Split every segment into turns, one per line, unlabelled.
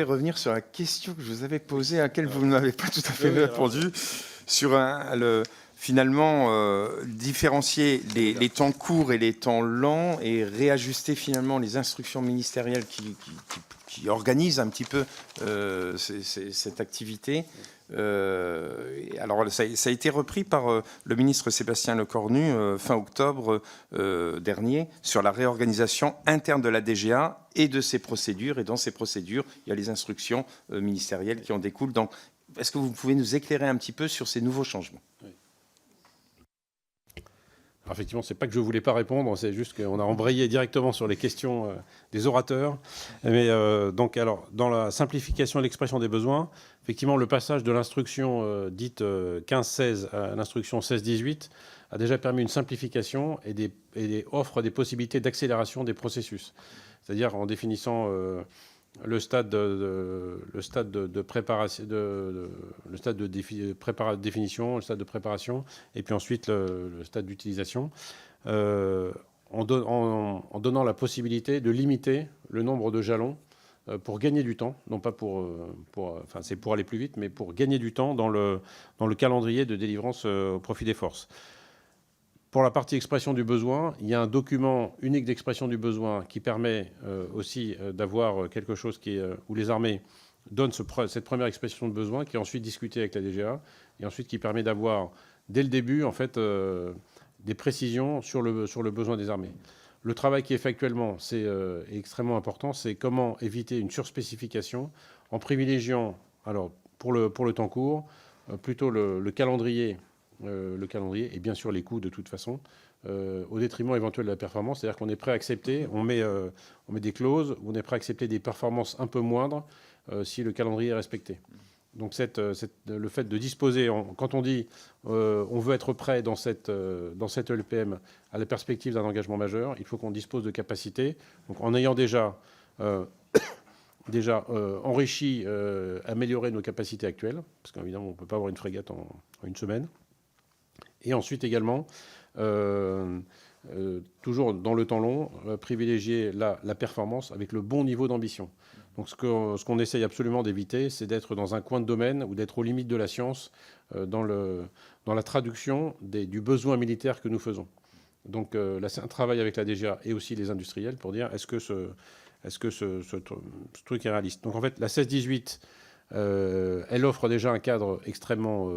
Revenir sur la question que je vous avais posée, à laquelle vous ne m'avez pas tout à fait répondu, sur finalement différencier les temps courts et les temps lents et réajuster finalement les instructions ministérielles qui organisent un petit peu cette activité. Alors ça a été repris par le ministre Sébastien Lecornu fin octobre dernier sur la réorganisation interne de la DGA et de ses procédures. Et dans ces procédures, il y a les instructions ministérielles qui en découlent. Donc, est-ce que vous pouvez nous éclairer un petit peu sur ces nouveaux changements?
Oui. Alors effectivement, c'est pas que je voulais pas répondre, c'est juste qu'on a embrayé directement sur les questions des orateurs. Mais donc, alors, dans la simplification et l'expression des besoins, effectivement, le passage de l'instruction dite 15-16 à l'instruction 16-18 a déjà permis une simplification et offre des possibilités d'accélération des processus. C'est-à-dire en définissant le stade de préparation, le stade de définition, le stade de préparation, et puis ensuite le stade d'utilisation, en donnant la possibilité de limiter le nombre de jalons pour gagner du temps, non pas enfin c'est pour aller plus vite, mais pour gagner du temps dans le calendrier de délivrance au profit des forces. Pour la partie expression du besoin, il y a un document unique d'expression du besoin qui permet aussi d'avoir quelque chose où les armées donnent cette première expression de besoin, qui est ensuite discutée avec la DGA, et ensuite qui permet d'avoir, dès le début, en fait, des précisions sur le besoin des armées. Le travail qui est fait actuellement, c'est extrêmement important, c'est comment éviter une surspécification en privilégiant, alors pour le temps court, plutôt le calendrier et bien sûr les coûts de toute façon, au détriment éventuel de la performance. C'est-à-dire qu'on est prêt à accepter, on met des clauses où on est prêt à accepter des performances un peu moindres si le calendrier est respecté. Donc le fait de disposer, quand on dit on veut être prêt dans cette LPM à la perspective d'un engagement majeur, il faut qu'on dispose de capacités. Donc en ayant déjà enrichi, amélioré nos capacités actuelles, parce qu'évidemment on ne peut pas avoir une frégate en une semaine. Et ensuite également, toujours dans le temps long, privilégier la performance avec le bon niveau d'ambition. Donc ce qu'on essaye absolument d'éviter, c'est d'être dans un coin de domaine ou d'être aux limites de la science dans la traduction du besoin militaire que nous faisons. Donc là, c'est un travail avec la DGA et aussi les industriels pour dire est-ce que ce truc est réaliste. Donc en fait, la 16-18, elle offre déjà un cadre extrêmement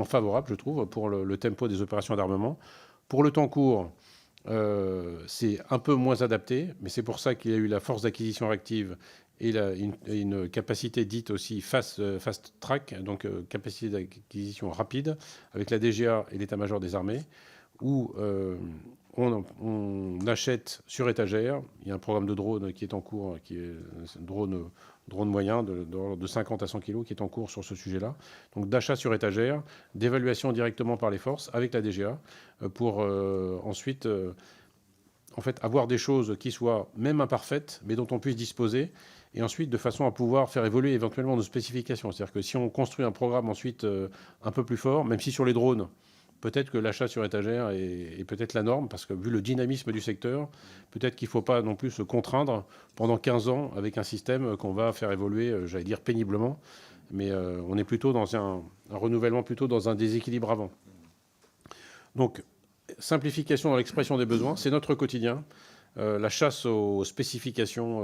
favorable, je trouve, pour le tempo des opérations d'armement. Pour le temps court, c'est un peu moins adapté, mais c'est pour ça qu'il y a eu la force d'acquisition réactive et une capacité dite aussi fast track, donc capacité d'acquisition rapide, avec la DGA et l'état-major des armées, où on achète sur étagère. Il y a un programme de drone qui est en cours, qui est un drone moyen de 50 à 100 kg qui est en cours sur ce sujet-là. Donc d'achat sur étagère, d'évaluation directement par les forces avec la DGA pour ensuite en fait, avoir des choses qui soient même imparfaites, mais dont on puisse disposer, et ensuite de façon à pouvoir faire évoluer éventuellement nos spécifications. C'est-à-dire que si on construit un programme ensuite un peu plus fort, même si sur les drones, peut-être que l'achat sur étagère est peut-être la norme, parce que vu le dynamisme du secteur, peut-être qu'il ne faut pas non plus se contraindre pendant 15 ans avec un système qu'on va faire évoluer, j'allais dire péniblement, mais on est plutôt dans un renouvellement, plutôt dans un déséquilibre avant. Donc, simplification dans l'expression des besoins, c'est notre quotidien. La chasse aux spécifications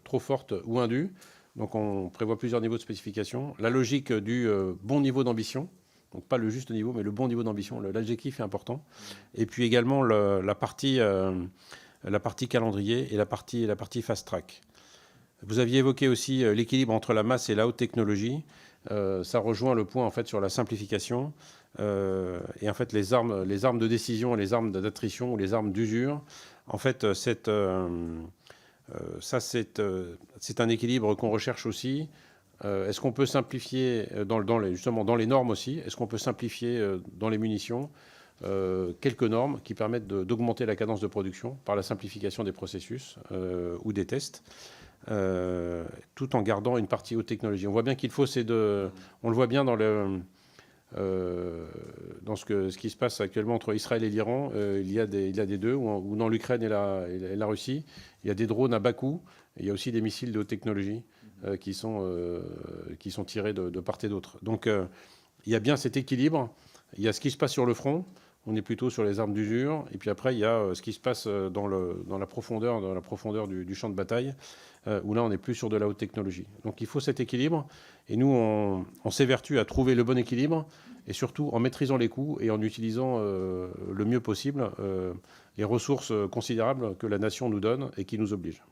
trop fortes ou indues. Donc on prévoit plusieurs niveaux de spécification. La logique du bon niveau d'ambition. Donc pas le juste niveau, mais le bon niveau d'ambition. L'adjectif est important. Et puis également la partie calendrier et la partie fast track. Vous aviez évoqué aussi l'équilibre entre la masse et la haute technologie. Ça rejoint le point en fait sur la simplification. Et en fait, les armes de décision et les armes d'attrition ou les armes d'usure, en fait, c'est un équilibre qu'on recherche aussi. Est-ce qu'on peut simplifier justement dans les normes aussi? Est-ce qu'on peut simplifier dans les munitions quelques normes qui permettent d'augmenter la cadence de production par la simplification des processus ou des tests, tout en gardant une partie haute technologie? On voit bien qu'il faut on le voit bien dans dans ce qui se passe actuellement entre Israël et l'Iran, il y a des deux, ou dans l'Ukraine et la Russie. Il y a des drones à bas coût, et il y a aussi des missiles de haute technologie qui sont tirés de part et d'autre. Donc il y a bien cet équilibre. Il y a ce qui se passe sur le front. On est plutôt sur les armes d'usure. Et puis après, il y a ce qui se passe dans la profondeur du champ de bataille, où là, on est plus sur de la haute technologie. Donc il faut cet équilibre. Et nous, on s'évertue à trouver le bon équilibre, et surtout en maîtrisant les coûts et en utilisant le mieux possible les ressources considérables que la nation nous donne et qui nous obligent.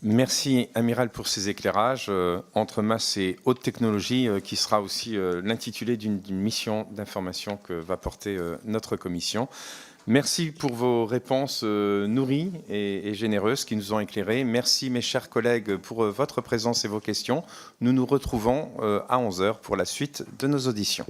Merci, Amiral, pour ces éclairages. Entre masse et haute technologie, qui sera aussi l'intitulé d'une mission d'information que va porter notre commission. Merci pour vos réponses nourries et généreuses qui nous ont éclairés. Merci, mes chers collègues, pour votre présence et vos questions. Nous nous retrouvons à 11h pour la suite de nos auditions.